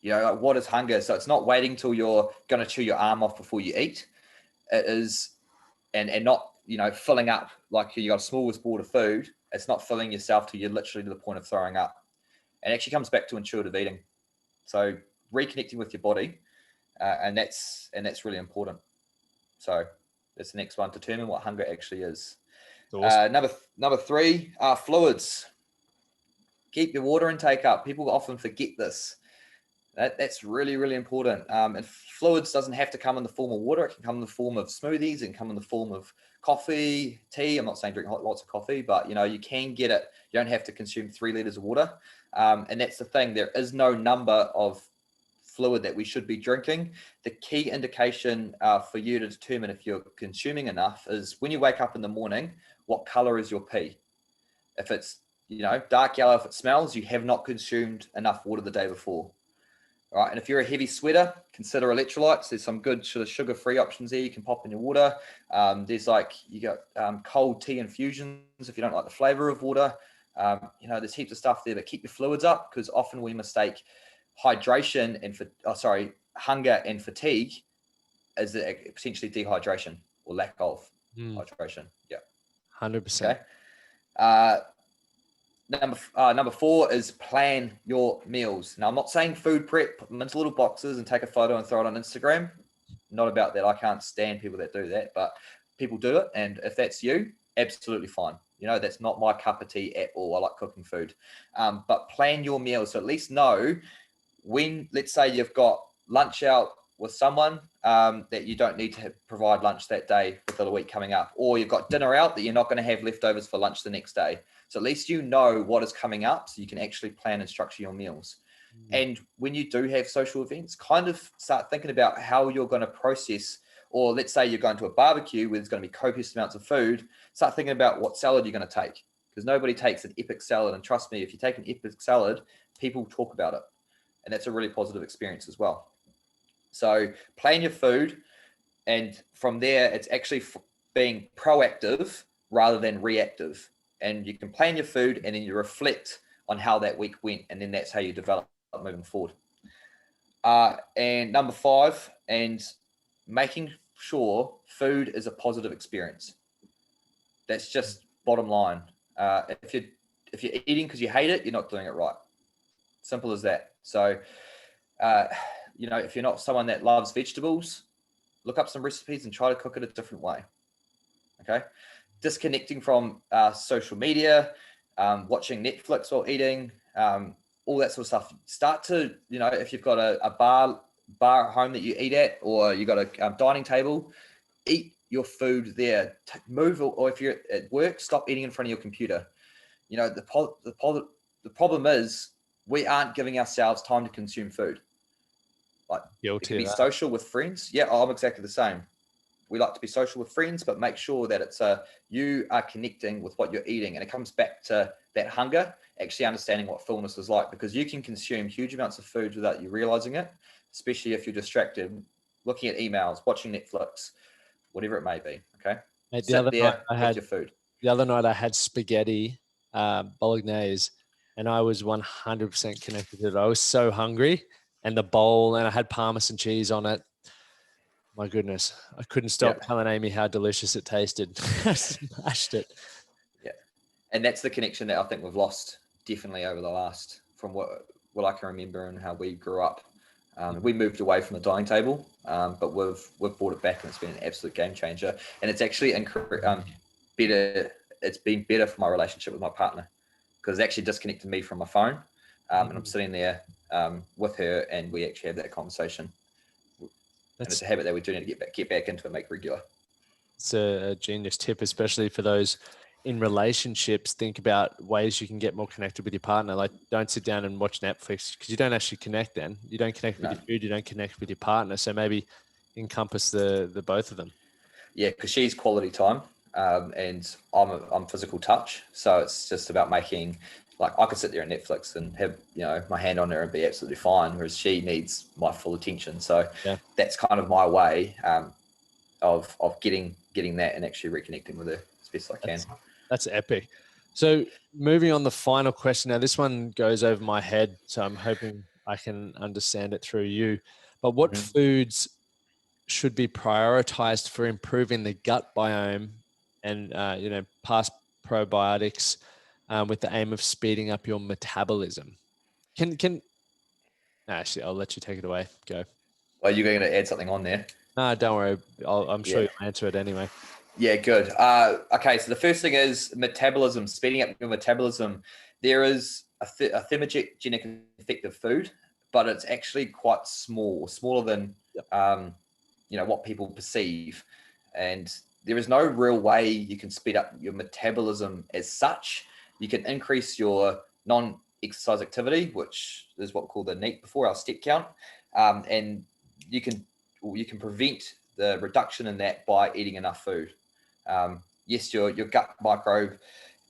B: Like, what is hunger? So it's not waiting till you're going to chew your arm off before you eat. It is, and not, filling up like you got a smorgasbord of food. It's not filling yourself till you're literally to the point of throwing up. And it actually comes back to intuitive eating. So reconnecting with your body, and that's really important. So that's the next one. Determine what hunger actually is. Awesome. Number 3, fluids. Keep your water intake up. People often forget this. That's really, really important. And fluids doesn't have to come in the form of water. It can come in the form of smoothies, and come in the form of coffee, tea. I'm not saying drink lots of coffee, but you can get it. You don't have to consume 3 liters of water. And that's the thing. There is no number of fluid that we should be drinking. The key indication for you to determine if you're consuming enough is when you wake up in the morning, what color is your pee? If it's dark yellow, if it smells, you have not consumed enough water the day before. All right, and if you're a heavy sweater, consider electrolytes. There's some good sort of sugar-free options there you can pop in your water. There's you got cold tea infusions if you don't like the flavor of water. There's heaps of stuff there, but keep your fluids up, because often we mistake hydration and hunger and fatigue as potentially dehydration or lack of hydration. Yeah,
A: 100%.
B: Okay. Number 4 is plan your meals. Now, I'm not saying food prep, put them into little boxes and take a photo and throw it on Instagram. Not about that. I can't stand people that do that, but people do it. And if that's you, absolutely fine. That's not my cup of tea at all. I like cooking food. But plan your meals. So at least know when, let's say you've got lunch out with someone that you don't need to provide lunch that day within a week coming up, or you've got dinner out that you're not going to have leftovers for lunch the next day. So at least you know what is coming up so you can actually plan and structure your meals. And when you do have social events, kind of start thinking about how you're going to process, or let's say you're going to a barbecue where there's going to be copious amounts of food, start thinking about what salad you're going to take, because nobody takes an epic salad. And trust me, if you take an epic salad, people talk about it. And that's a really positive experience as well. So plan your food. And from there, it's actually being proactive rather than reactive. And you can plan your food and then you reflect on how that week went. And then that's how you develop moving forward. And number 5, and making sure food is a positive experience. That's just bottom line. If you're eating because you hate it, you're not doing it right. Simple as that. So, if you're not someone that loves vegetables, look up some recipes and try to cook it a different way. Okay. Disconnecting from social media, watching Netflix while eating, all that sort of stuff. Start to, if you've got a bar at home that you eat at, or you've got a dining table, eat your food there. Move, or if you're at work, stop eating in front of your computer. The problem is we aren't giving ourselves time to consume food. Like, it can be social with friends. Yeah, I'm exactly the same. We like to be social with friends, but make sure that it's you are connecting with what you're eating. And it comes back to that hunger, actually understanding what fullness is like, because you can consume huge amounts of food without you realizing it, especially if you're distracted, looking at emails, watching Netflix, whatever it may be. Okay.
A: Mate,
B: Sit there with your food.
A: The other night I had spaghetti, bolognese, and I was 100% connected to it. I was so hungry, and the bowl, and I had parmesan cheese on it. My goodness, I couldn't stop telling Amy how delicious it tasted. I smashed it.
B: Yeah. And that's the connection that I think we've lost definitely over the last, from what I can remember and how we grew up. We moved away from the dining table, but we've brought it back, and it's been an absolute game changer. And it's actually better. It's been better for my relationship with my partner, because it's actually disconnected me from my phone, and I'm sitting there with her, and we actually have that conversation. And it's a habit that we do need to get back into and make regular.
A: It's a genius tip, especially for those in relationships. Think about ways you can get more connected with your partner. Like, don't sit down and watch Netflix, because you don't actually connect then. You don't connect with your food, you don't connect with your partner. So maybe encompass the both of them.
B: Yeah, because she's quality time, and I'm physical touch. So it's just about making, like, I could sit there on Netflix and have, my hand on her and be absolutely fine, whereas she needs my full attention. So that's kind of my way of getting that and actually reconnecting with her as best I can.
A: That's epic. So moving on, the final question. Now, this one goes over my head, so I'm hoping I can understand it through you. But what foods should be prioritized for improving the gut biome and, past probiotics, with the aim of speeding up your metabolism? Actually, I'll let you take it away. Go.
B: Are you going to add something on there?
A: No, don't worry. I'm sure you'll answer it anyway.
B: Yeah, good. Okay, so the first thing is metabolism, speeding up your metabolism. There is a thermogenic effect of food, but it's actually quite smaller than what people perceive. And there is no real way you can speed up your metabolism as such. You can increase your non-exercise activity, which is what we call the NEAT before, our step count, and you can prevent the reduction in that by eating enough food. Yes, your gut microbe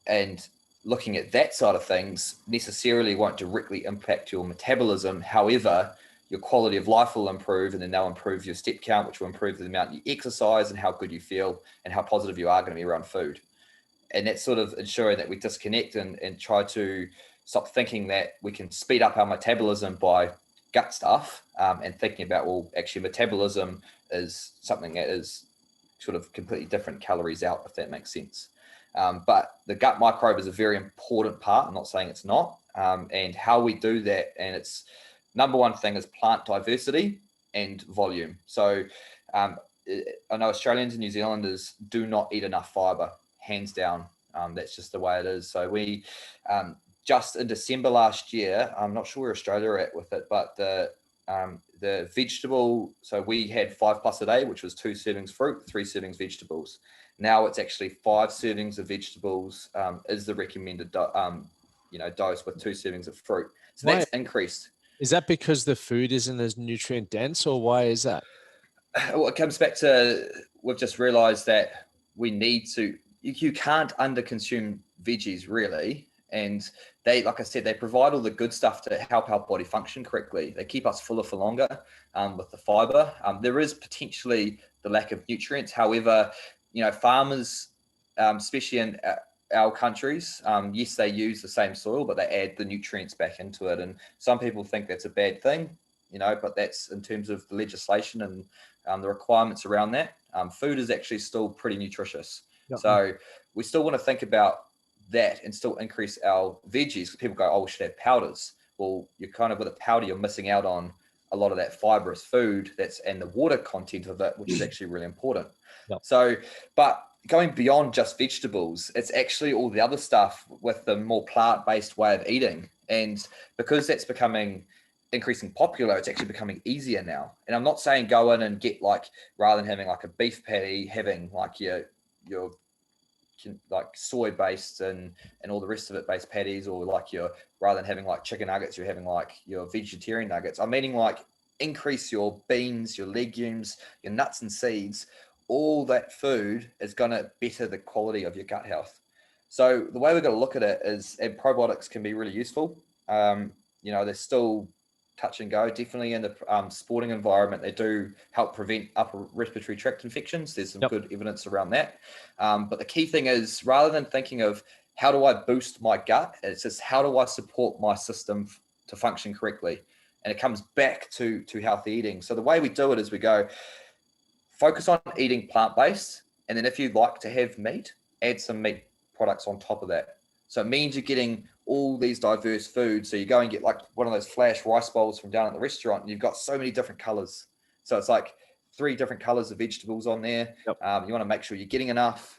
B: and looking at that side of things necessarily won't directly impact your metabolism. However, your quality of life will improve, and then they'll improve your step count, which will improve the amount you exercise and how good you feel and how positive you are going to be around food. And that's sort of ensuring that we disconnect and try to stop thinking that we can speed up our metabolism by gut stuff, and thinking about, well, actually metabolism is something that is sort of completely different, calories out, if that makes sense. But the gut microbe is a very important part. I'm not saying it's not. And how we do that, and it's number one thing is plant diversity and volume. So I know Australians and New Zealanders do not eat enough fiber, hands down. That's just the way it is. So we just in December last year, I'm not sure where Australia are at with it, but the vegetable, so we had 5+ a day, which was 2 servings fruit, 3 servings vegetables. Now it's actually 5 servings of vegetables is the recommended dose with 2 servings of fruit. So that's increased.
A: Is that because the food isn't as nutrient dense, or why is that?
B: Well, it comes back to, we've just realized that we need to, you can't underconsume veggies really. And they, like I said, they provide all the good stuff to help our body function correctly. They keep us fuller for longer with the fiber. There is potentially the lack of nutrients. However, farmers, especially in our countries, yes, they use the same soil, but they add the nutrients back into it. And some people think that's a bad thing, but that's in terms of the legislation and the requirements around that. Food is actually still pretty nutritious. Yep. So we still want to think about that and still increase our veggies. People go, oh, we should have powders. Well, you're kind of with a powder, you're missing out on a lot of that fibrous food and the water content of it, which is actually really important. Yep. So, but going beyond just vegetables, it's actually all the other stuff with the more plant-based way of eating. And because that's becoming increasing popular, it's actually becoming easier now. And I'm not saying go in and get rather than having a beef patty, having your soy based and all the rest of it based patties, or rather than having chicken nuggets, you're having your vegetarian nuggets. I'm meaning increase your beans, your legumes, your nuts and seeds. All that food is going to better the quality of your gut health. So the way we're going to look at it is, and probiotics can be really useful. They're still touch and go. Definitely in the sporting environment, they do help prevent upper respiratory tract infections. There's some good evidence around that. But the key thing is, rather than thinking of how do I boost my gut, it's just how do I support my system to function correctly? And it comes back to healthy eating. So the way we do it is we go focus on eating plant-based, and then if you like to have meat, add some meat products on top of that. So it means you're getting all these diverse foods. So you go and get one of those flash rice bowls from down at the restaurant, and you've got so many different colors. So it's 3 different colors of vegetables on there. Yep. You want to make sure you're getting enough,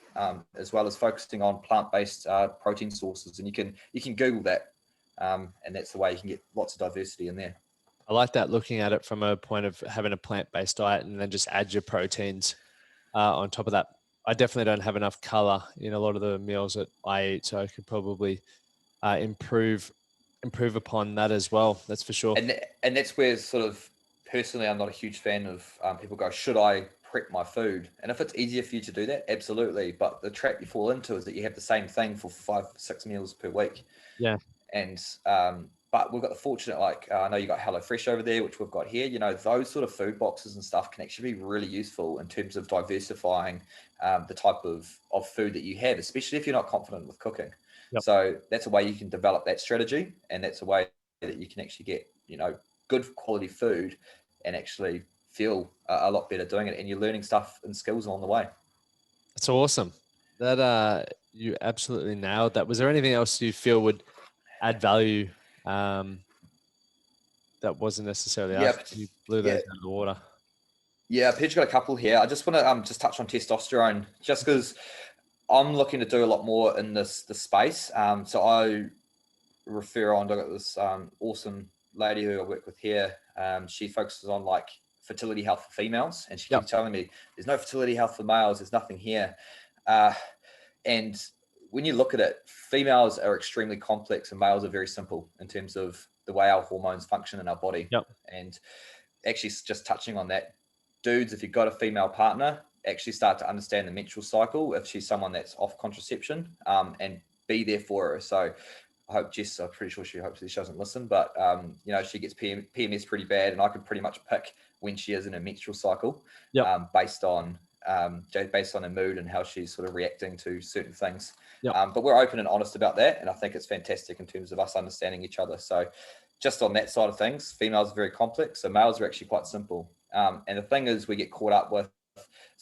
B: as well as focusing on plant-based protein sources. And you can Google that, and that's the way you can get lots of diversity in there.
A: I like that, looking at it from a point of having a plant-based diet and then just add your proteins on top of that. I definitely don't have enough color in a lot of the meals that I eat, so I could probably improve upon that as well. That's for sure.
B: And that's where sort of personally, I'm not a huge fan of people go, should I prep my food? And if it's easier for you to do that, absolutely. But the trap you fall into is that you have the same thing for 5-6 meals per week.
A: Yeah.
B: And but we've got the fortunate, I know you got HelloFresh over there, which we've got here. Those sort of food boxes and stuff can actually be really useful in terms of diversifying the type of food that you have, especially if you're not confident with cooking. Yep. So that's a way you can develop that strategy, and that's a way that you can actually get, good quality food and actually feel a lot better doing it. And you're learning stuff and skills along the way.
A: That's awesome. That you absolutely nailed that. Was there anything else you feel would add value that wasn't necessarily asked? You blew those out of the water.
B: Yeah, Pedro's got a couple here. I just want to just touch on testosterone, just because I'm looking to do a lot more in the space. So I refer on to this awesome lady who I work with here. She focuses on fertility health for females, and she keeps telling me there's no fertility health for males. There's nothing here. And when you look at it, females are extremely complex and males are very simple in terms of the way our hormones function in our body.
A: Yep.
B: And actually, just touching on that, dudes, if you've got a female partner, actually start to understand the menstrual cycle if she's someone that's off contraception, and be there for her. So I hope Jess, I'm pretty sure she hopes she doesn't listen, but she gets PMS pretty bad, and I can pretty much pick when she is in a menstrual cycle, based on her mood and how she's sort of reacting to certain things. But we're open and honest about that, and I think it's fantastic in terms of us understanding each other. So just on that side of things, females are very complex, so males are actually quite simple. And the thing is, we get caught up with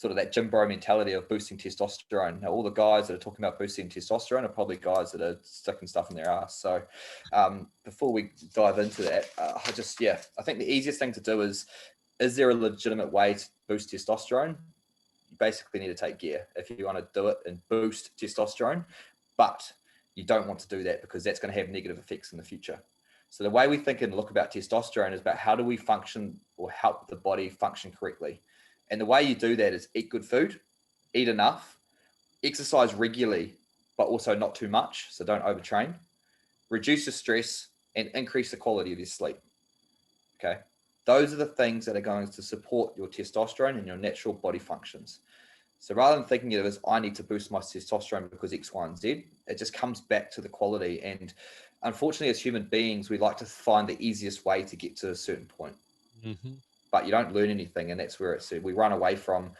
B: sort of that gym bro mentality of boosting testosterone. Now, all the guys that are talking about boosting testosterone are probably guys that are sticking stuff in their ass. So before we dive into that, I think the easiest thing to do is there a legitimate way to boost testosterone? You basically need to take gear if you want to do it and boost testosterone, but you don't want to do that because that's going to have negative effects in the future. So the way we think and look about testosterone is about how do we function or help the body function correctly. And the way you do that is eat good food, eat enough, exercise regularly, but also not too much. So don't overtrain, reduce your stress, and increase the quality of your sleep. Okay. Those are the things that are going to support your testosterone and your natural body functions. So rather than thinking of it as I need to boost my testosterone because X, Y, and Z, it just comes back to the quality. And unfortunately, as human beings, we like to find the easiest way to get to a certain point.
A: Mm-hmm.
B: But you don't learn anything. And that's where we run away from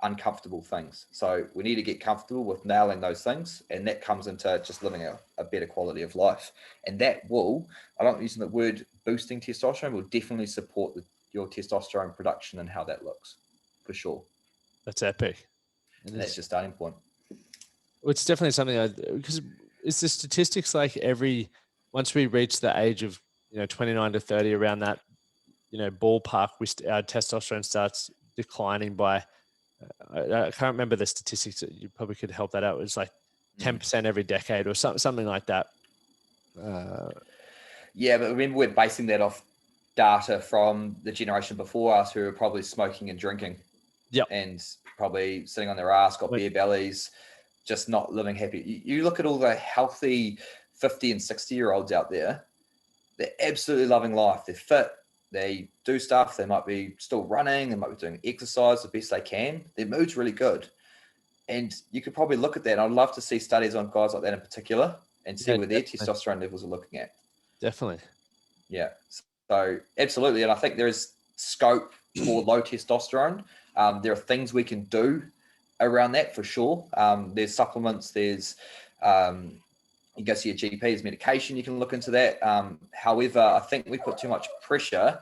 B: uncomfortable things. So we need to get comfortable with nailing those things. And that comes into just living a better quality of life. And that will, I don't using the word boosting testosterone, will definitely support your testosterone production and how that looks, for sure.
A: That's epic.
B: And that's your starting point.
A: It's definitely something because it's the statistics like once we reach the age of 29 to 30, around that ballpark, our testosterone starts declining by I can't remember the statistics. You probably could help that out. It was like 10% every decade or something like that.
B: Yeah, but remember we're basing that off data from the generation before us who were probably smoking and drinking.
A: Yep.
B: And probably sitting on their ass, got bare bellies, just not living happy. You look at all the healthy 50 and 60-year-olds out there, they're absolutely loving life. They're fit. They do stuff. They might be still running. They might be doing exercise the best they can. Their mood's really good. And you could probably look at that. I'd love to see studies on guys like that in particular and see where their testosterone levels are looking at.
A: Definitely.
B: Yeah. So absolutely. And I think there is scope for low testosterone. There are things we can do around that for sure. There's supplements, there's you go see your GP, there's medication, you can look into that. However, I think we put too much pressure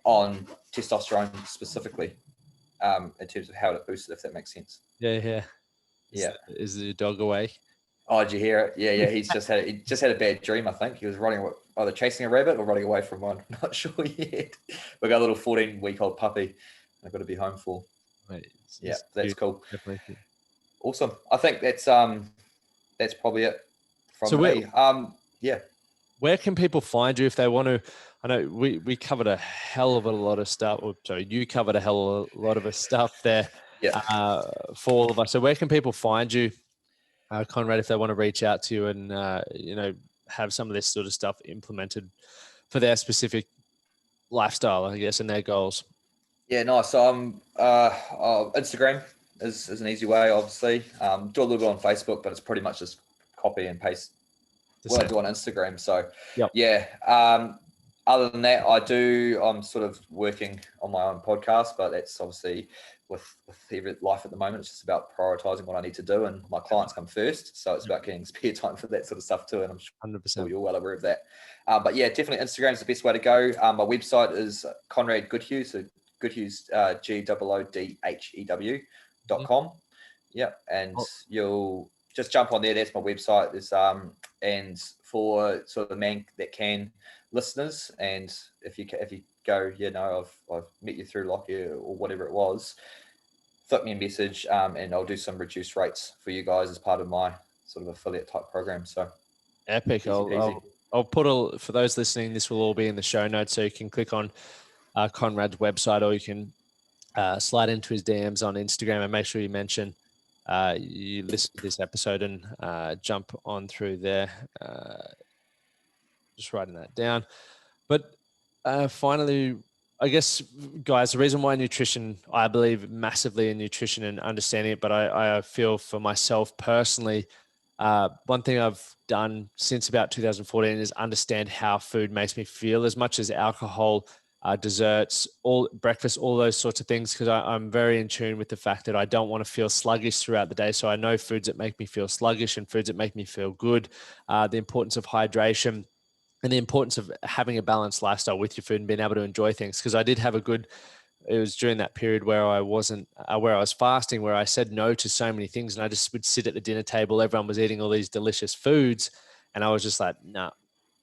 B: on testosterone specifically in terms of how it boosts it, if that makes sense.
A: Yeah. Is the dog awake?
B: Oh, did you hear it? Yeah. He just had a bad dream, I think. He was either chasing a rabbit or running away from one. Not sure yet. We got a little 14-week-old puppy I've got to be home for.
A: Right.
B: That's cool.
A: Definitely cute.
B: Awesome. I think that's probably it from me.
A: Where can people find you if they want to? I know we covered a hell of a lot of stuff. You covered a hell of a lot of stuff there for all of us. So where can people find you, Conrad, if they want to reach out to you and have some of this sort of stuff implemented for their specific lifestyle, I guess, and their goals?
B: Yeah, nice. So Instagram is an easy way, obviously. Do a little bit on Facebook, but it's pretty much just copy and paste what I do on Instagram. So other than that, I'm sort of working on my own podcast, but that's obviously with life at the moment, it's just about prioritizing what I need to do, and my clients come first. So it's about getting spare time for that sort of stuff too. And I'm sure
A: 100%.
B: You're well aware of that. But yeah, definitely Instagram is the best way to go. My website is Conrad Goodhew. So Goodhew's GOODHEW.com. Yeah. And you'll just jump on there. That's my website. There's and for sort of the man that can listeners, and if you go, I've met you through Lockyer or whatever it was, flip me a message, and I'll do some reduced rates for you guys as part of my sort of affiliate type program. So
A: epic. I'll put for those listening, this will all be in the show notes, so you can click on Conrad's website, or you can slide into his DMs on Instagram and make sure you mention you listen to this episode and jump on through there. Just writing that down. But finally, I guess, guys, the reason why I believe massively in nutrition and understanding it, but I feel for myself personally, one thing I've done since about 2014 is understand how food makes me feel, as much as alcohol, desserts, breakfast, all those sorts of things, because I'm very in tune with the fact that I don't want to feel sluggish throughout the day. So I know foods that make me feel sluggish and foods that make me feel good, the importance of hydration, and the importance of having a balanced lifestyle with your food and being able to enjoy things. Because I did have a good it was during that period where I wasn't, where I was fasting, where I said no to so many things. And I just would sit at the dinner table. Everyone was eating all these delicious foods. And I was just like, no, nah,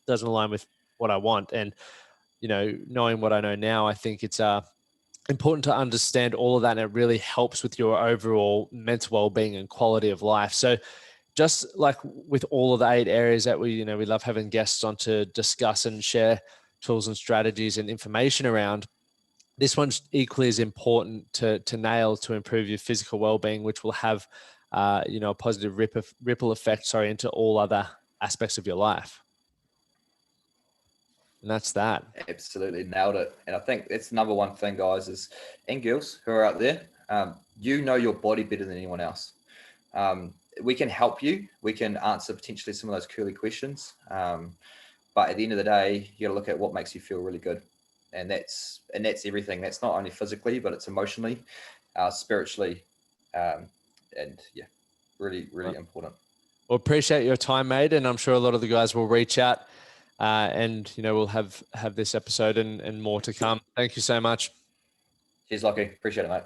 A: doesn't align with what I want. And, you know, knowing what I know now, I think it's important to understand all of that. And it really helps with your overall mental well-being and quality of life. So just like with all of the 8 areas that we love having guests on to discuss and share tools and strategies and information around, this one's equally as important to nail to improve your physical well-being, which will have a positive ripple effect into all other aspects of your life. And that's that.
B: Absolutely nailed it. And I think that's the number one thing, guys, is, and girls who are out there, you know your body better than anyone else. We can help you. We can answer potentially some of those curly questions. But at the end of the day, you got to look at what makes you feel really good. And that's everything. That's not only physically, but it's emotionally, spiritually, and yeah, really, really important.
A: Well, appreciate your time, mate. And I'm sure a lot of the guys will reach out and, we'll have this episode and more to come. Thank you so much.
B: Cheers, Lockie. Appreciate it, mate.